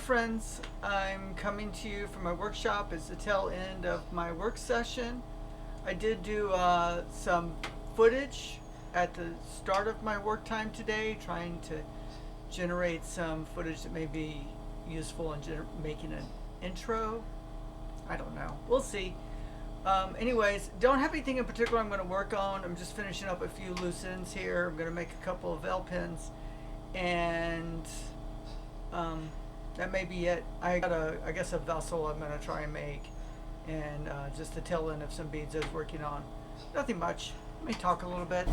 friends, I'm coming to you from my workshop. It's the tail end of my work session. I did do some footage at the start of my work time today, trying to generate some footage that may be useful in making an intro. I don't know. We'll see. Anyways, don't have anything in particular I'm going to work on. I'm just finishing up a few loose ends here. I'm going to make a couple of L pins, and that may be it. I got I guess a vessel I'm going to try and make, and just the tail end of some beads I was working on. Nothing much. Let me talk a little bit.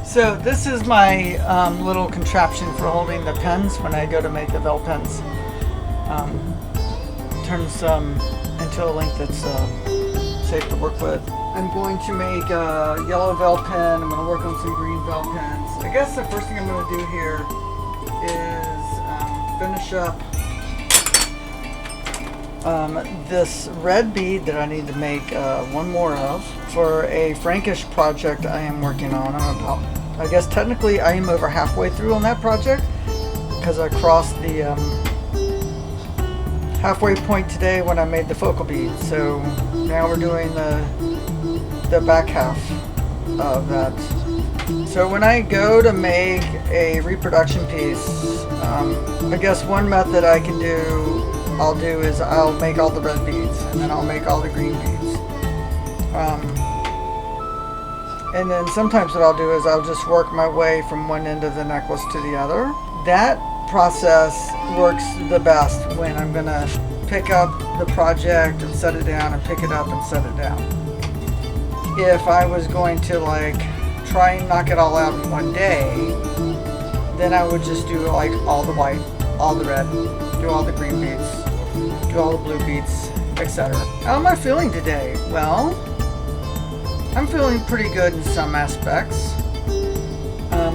So this is my little contraption for holding the pens when I go to make the Vel pens. Turns into a length that's safe to work with. I'm going to make a yellow Vel pen. I'm going to work on some green Vel pens. I guess the first thing I'm going to do here is finish up this red bead that I need to make one more of for a Frankish project I am working on. I guess technically I am over halfway through on that project because I crossed the halfway point today when I made the focal bead. So now we're doing the back half of that. So when I go to make a reproduction piece, I guess one method I'll do is I'll make all the red beads and then I'll make all the green beads. And then sometimes what I'll do is I'll just work my way from one end of the necklace to the other. That process works the best when I'm going to pick up the project and set it down and pick it up and set it down. If I was going to try and knock it all out in one day, then I would just do all the white, all the red, do all the green beads, do all the blue beads, etc. How am I feeling today? Well, I'm feeling pretty good in some aspects.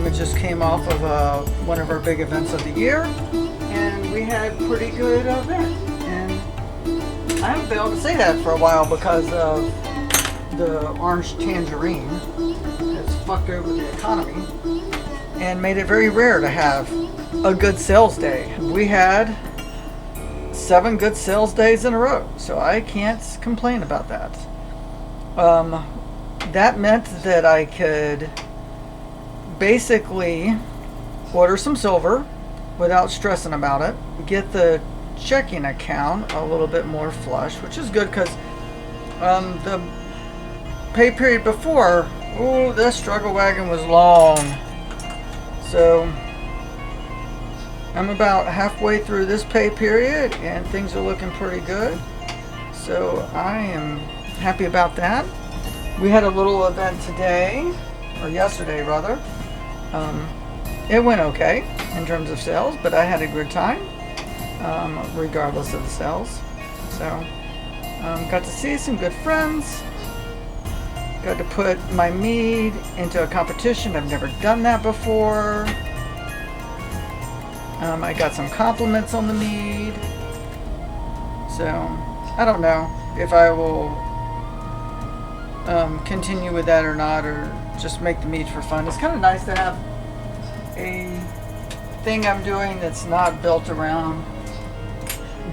It just came off of one of our big events of the year, and we had pretty good event. And I haven't been able to say that for a while because of the orange tangerine has fucked over the economy and made it very rare to have a good sales day. We had 7 good sales days in a row, so I can't complain about that. That meant that I could basically order some silver without stressing about it, get the checking account a little bit more flush, which is good because the pay period before, the struggle wagon was long. So I'm about halfway through this pay period and things are looking pretty good. So I am happy about that. We had a little event today, or yesterday rather. It went okay in terms of sales, but I had a good time, regardless of the sales. So, got to see some good friends. Got to put my mead into a competition. I've never done that before. I got some compliments on the mead. So, I don't know if I will continue with that or not, or just make the mead for fun. It's kind of nice to have a thing I'm doing that's not built around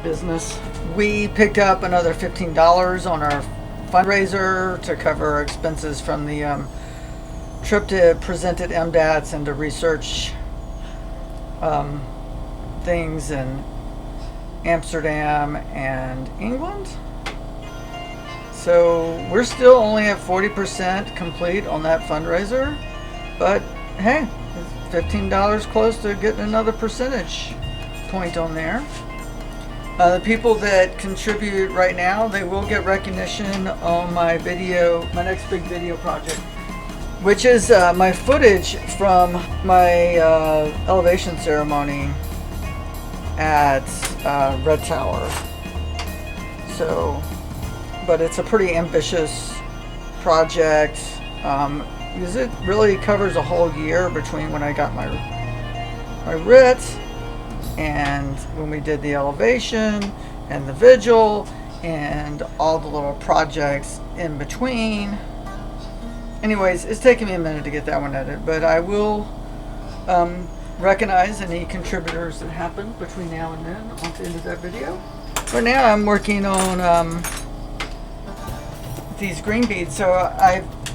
business. We picked up another $15 on our fundraiser to cover our expenses from the trip to present at MDATS and to research things in Amsterdam and England. So we're still only at 40% complete on that fundraiser, but hey, it's $15 close to getting another percentage point on there. The people that contribute right now, they will get recognition on my next big video project, which is my footage from my elevation ceremony at Red Tower. So, but it's a pretty ambitious project because it really covers a whole year between when I got my my writ, and when we did the elevation and the vigil and all the little projects in between. Anyways, it's taking me a minute to get that one edited, but I will recognize any contributors that happen between now and then at the end of that video. For now, I'm working on these green beads. So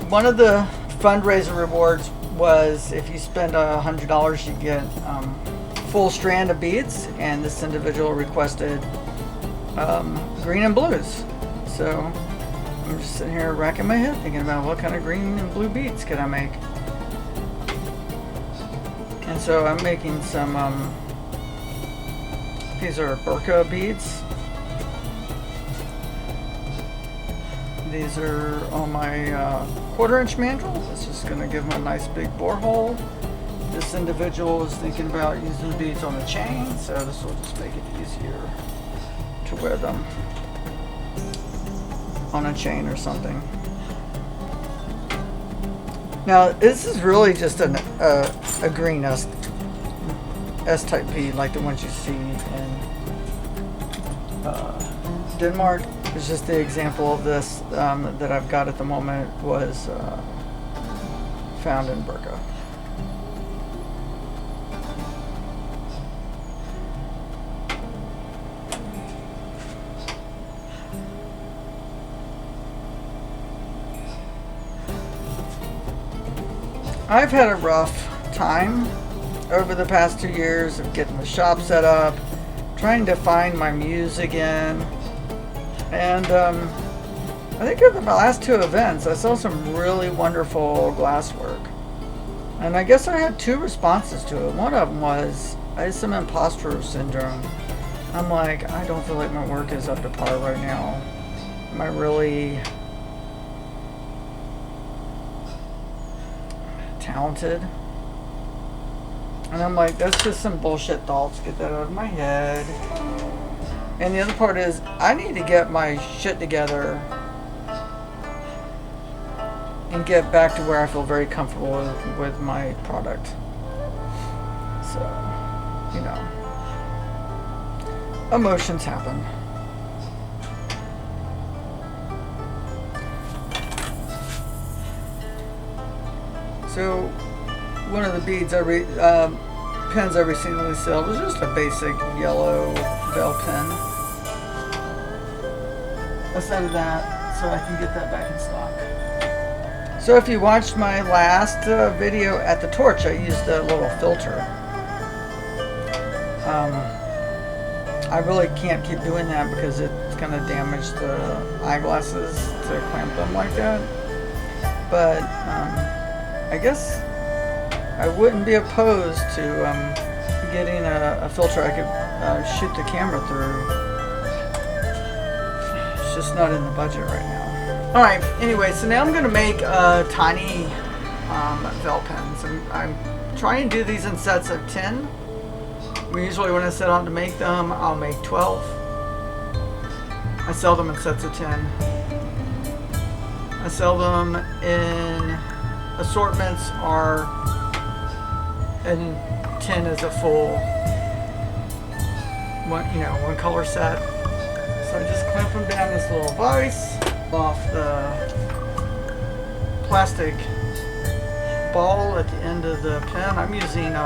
one of the fundraiser rewards was if you spend $100, you get full strand of beads, and this individual requested green and blues. So I'm just sitting here racking my head thinking about what kind of green and blue beads could I make. And so I'm making some, these are Burka beads. These are on my 1/4 inch mandrel. It's just going to give them a nice big borehole. This individual is thinking about using beads on a chain, so this will just make it easier to wear them on a chain or something. Now this is really just a green S-type bead like the ones you see in Denmark. It's just the example of this that I've got at the moment was found in Burka. I've had a rough time over the past 2 years of getting the shop set up, trying to find my muse again. And I think at the last 2 events, I saw some really wonderful glasswork. And I guess I had 2 responses to it. One of them was, I had some imposter syndrome. I'm like, I don't feel like my work is up to par right now. Am I really talented? And I'm like, that's just some bullshit thoughts. Get that out of my head. And the other part is, I need to get my shit together and get back to where I feel very comfortable with my product. So, you know, emotions happen. So, one of the beads pins I recently sold was just a basic yellow bell pin. I started that so I can get that back in stock. So if you watched my last video at the torch, I used a little filter. I really can't keep doing that because it's going to damage the eyeglasses to clamp them like that. But I guess I wouldn't be opposed to getting a filter I could shoot the camera through. It's just not in the budget right now. Alright, anyway, so now I'm going to make tiny Vel pens. I'm trying to do these in sets of 10. Usually when I set out to make them, I'll make 12. I sell them in sets of 10. I sell them in assortments are, and 10 is a full one color set. So I just clamp them down this little vise off the plastic ball at the end of the pen. I'm using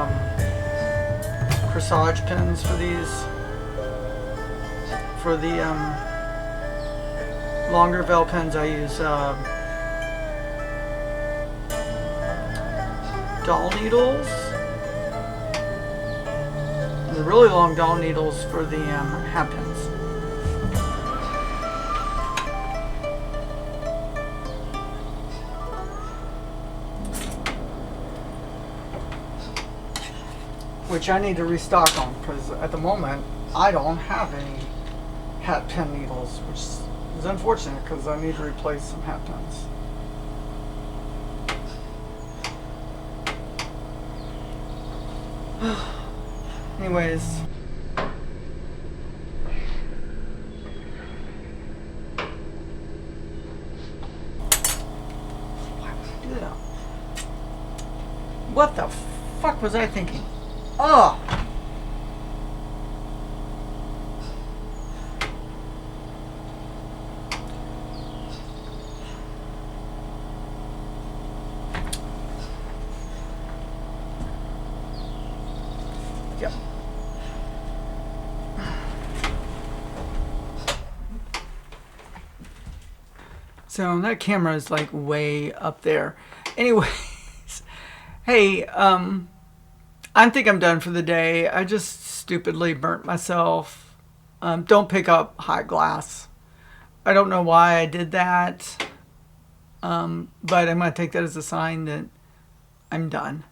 corsage pins for these. For the longer Vel pens, I use doll needles. The really long doll needles for the hat pins. Which I need to restock on, because at the moment I don't have any hat pin needles, which is unfortunate because I need to replace some hat pins. Anyways, why would I do that? What the fuck was I thinking? Oh! Yep. So that camera is like way up there. Anyways, hey, I think I'm done for the day. I just stupidly burnt myself. Don't pick up hot glass. I don't know why I did that, but I'm going to take that as a sign that I'm done.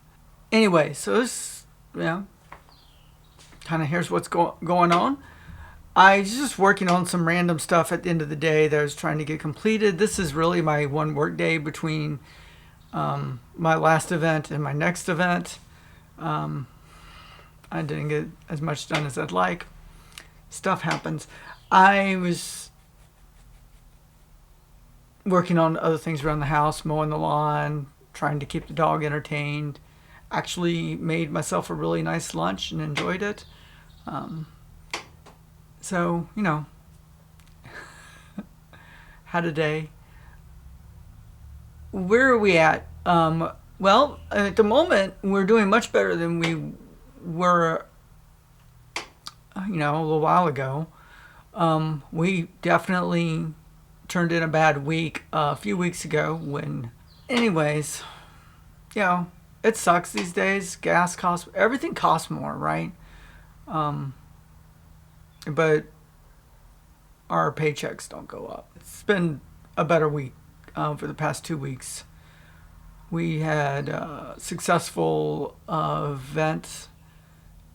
Anyway, so this, kind of here's what's going on. I was just working on some random stuff at the end of the day that I was trying to get completed. This is really my one work day between my last event and my next event. I didn't get as much done as I'd like. Stuff happens. I was working on other things around the house, mowing the lawn, trying to keep the dog entertained. Actually made myself a really nice lunch and enjoyed it. So, had a day. Where are we at? Well, at the moment, we're doing much better than we were, a little while ago. We definitely turned in a bad week a few weeks ago when, anyways, it sucks these days. Gas costs, everything costs more, right? But our paychecks don't go up. It's been a better week for the past 2 weeks. We had a successful event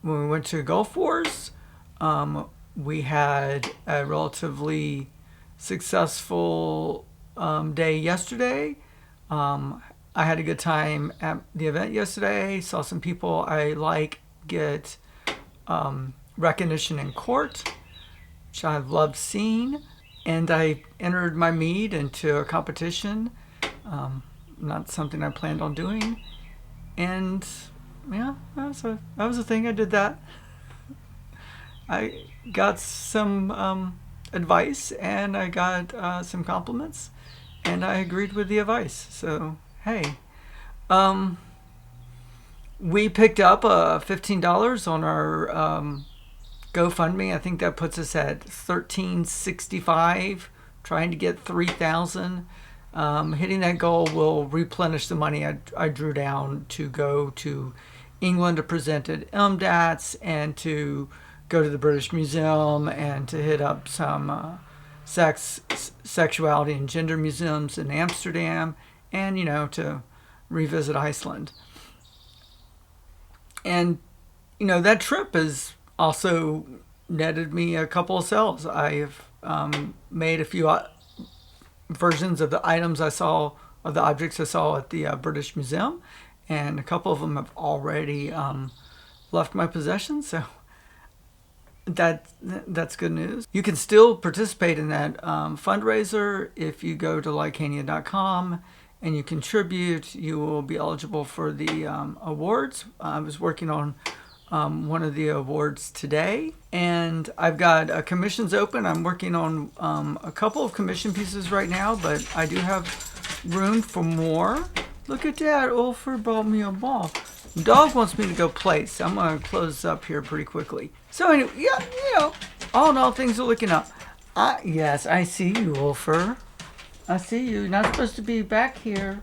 when we went to Gulf Wars. We had a relatively successful day yesterday. I had a good time at the event yesterday. Saw some people I like get recognition in court, which I've loved seeing. And I entered my mead into a competition. Not something I planned on doing. And that was a thing. I did that. I got some advice and I got some compliments and I agreed with the advice. So, hey. We picked up $15 on our GoFundMe. I think that puts us at $13.65, trying to get $3,000. Hitting that goal will replenish the money I drew down to go to England to present at MDATS and to go to the British Museum and to hit up some sexuality and gender museums in Amsterdam and, to revisit Iceland. And, that trip has also netted me a couple of sales. I've made a few versions of the items I saw, of the objects I saw at the British Museum, and a couple of them have already left my possession, so that's good news. You can still participate in that fundraiser if you go to Lykania.com and you contribute. You will be eligible for the awards. I was working on one of the awards today, and I've got commissions open. I'm working on a couple of commission pieces right now, but I do have room for more. Look at that, Ulfer brought me a ball. Dog wants me to go play, so I'm going to close up here pretty quickly. So anyway, all in all, things are looking up. Yes, I see you, Ulfer. I see you. You're not supposed to be back here.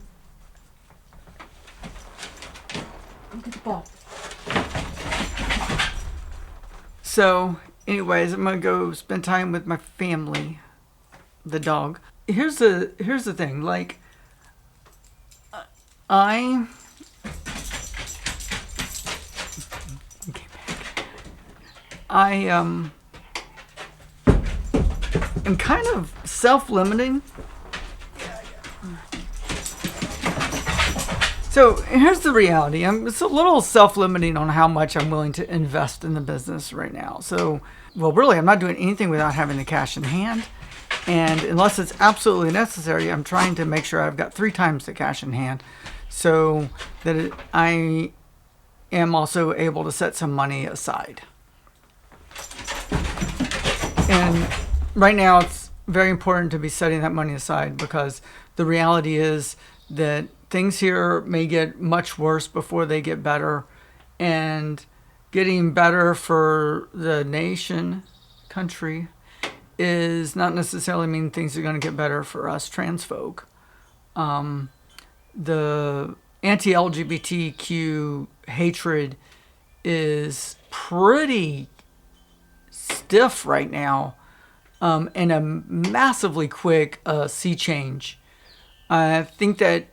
Look at the ball. So, anyways, I'm gonna go spend time with my family, the dog. Here's the thing. Like, I am kind of self-limiting. So here's the reality. It's a little self-limiting on how much I'm willing to invest in the business right now. So, really, I'm not doing anything without having the cash in hand. And unless it's absolutely necessary, I'm trying to make sure I've got 3 times the cash in hand so that I am also able to set some money aside. And right now it's very important to be setting that money aside, because the reality is that things here may get much worse before they get better. And getting better for the nation, country, is not necessarily mean things are going to get better for us trans folk. The anti-LGBTQ hatred is pretty stiff right now, and a massively quick sea change. I think that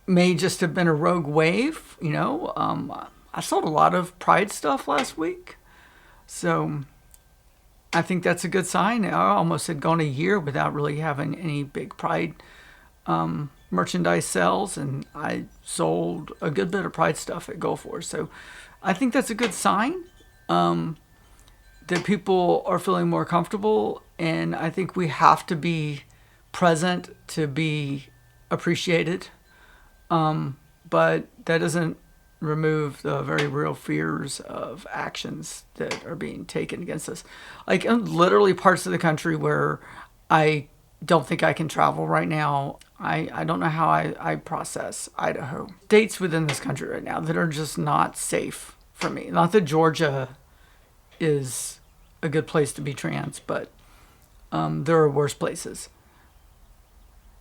may just have been a rogue wave. I sold a lot of Pride stuff last week, so I think that's a good sign. I almost had gone a year without really having any big Pride merchandise sales, and I sold a good bit of Pride stuff at Go For. So I think that's a good sign, that people are feeling more comfortable, and I think we have to be present to be appreciated. But that doesn't remove the very real fears of actions that are being taken against us. Like, literally parts of the country where I don't think I can travel right now. I don't know how I process Idaho. States within this country right now that are just not safe for me. Not that Georgia is a good place to be trans, but there are worse places.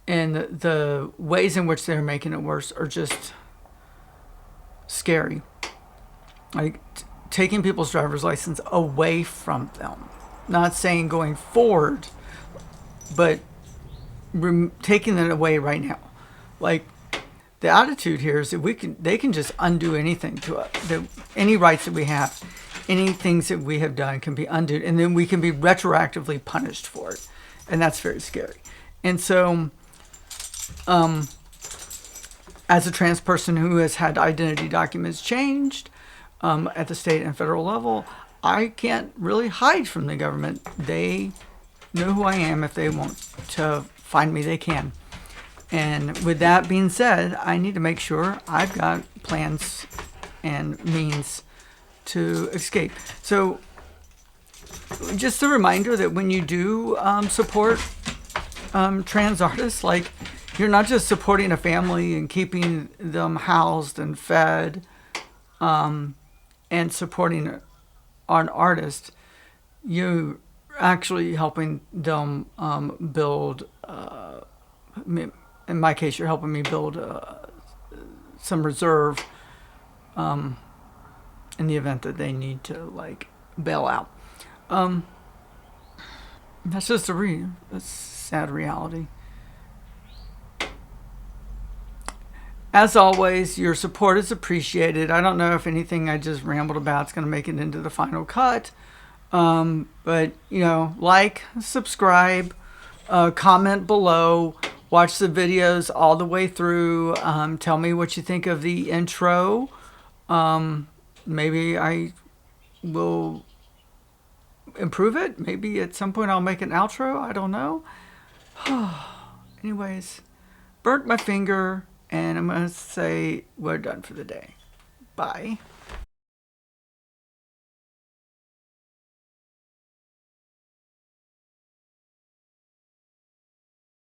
And the ways in which they're making it worse are just scary. Like taking people's driver's license away from them. Not saying going forward, but taking it away right now. Like, the attitude here is that they can just undo anything to us. Any rights that we have, any things that we have done can be undone, and then we can be retroactively punished for it. And that's very scary. And so, as a trans person who has had identity documents changed at the state and federal level, I can't really hide from the government. They know who I am. If they want to find me, they can. And with that being said, I need to make sure I've got plans and means to escape. So just a reminder that when you do support trans artists, like, you're not just supporting a family and keeping them housed and fed, and supporting an artist. You're actually helping them build, in my case, you're helping me build some reserve in the event that they need to, like, bail out. That's just a sad reality. As always, your support is appreciated. I don't know if anything I just rambled about is going to make it into the final cut. But, like, subscribe, comment below, watch the videos all the way through. Tell me what you think of the intro. Maybe I will improve it. Maybe at some point I'll make an outro. I don't know. Anyways, burnt my finger. And I'm going to say we're done for the day. Bye.